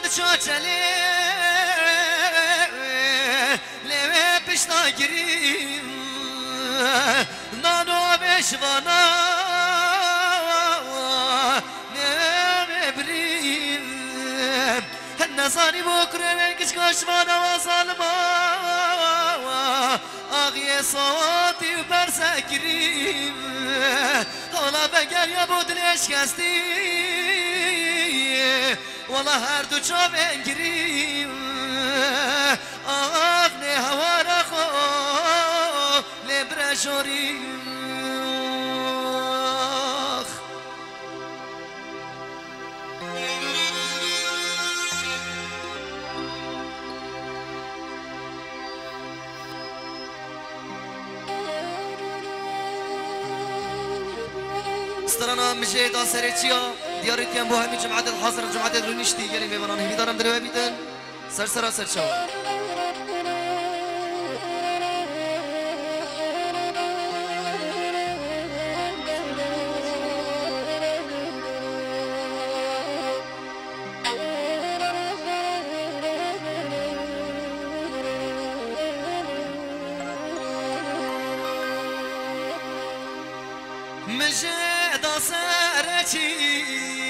چاچلی لوه پشتا گریم نانو بشوانا نوه بریم نزانی بکره من کش کشوانا و ظالما آقی صوتی و برسه گریم حالا بگر یا بودنش کستی والله هر دو چا بنگریم آق نه هوا را خو لبرشوریم استرانا مجید آسری چیا دیارتیم با همین جماعت الحاضر جماعت رونشتی گلی میوانان همی دارم دروه بیدن سر شوا مجید آسری چیا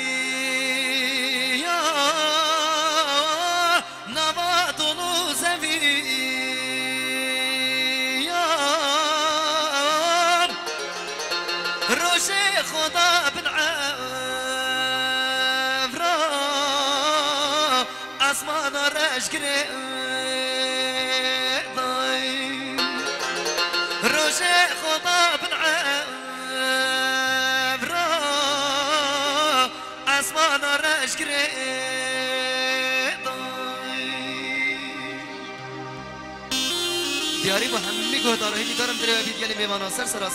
نوا دلو زویان روش خدا بن عفرا اسمان رش گریدای روش خدا بن عفرا اسمان رش گریدای دیاری با همین گهداره همی دارم داره بید گلی میوانا سر شوا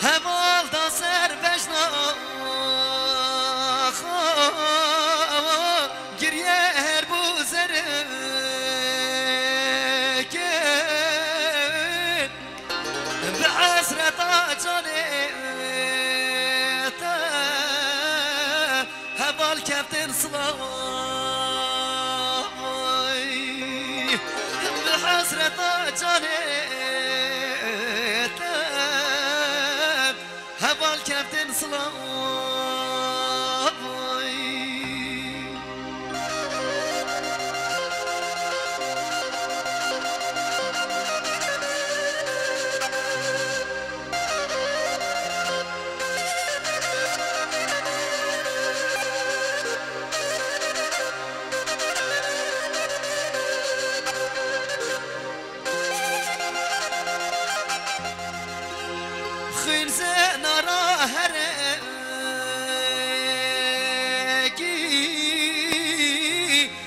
هوال دا سر بجنا گریه هر بوزره به حسرت جانه هوال کفتن صلای به حسرت جانه هوال کفتن صلای خين زينا راهركي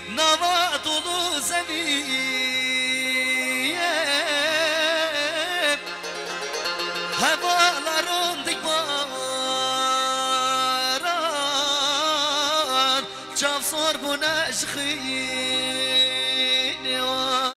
نواط زمية هبالارون دقباران شاف صور بناشخي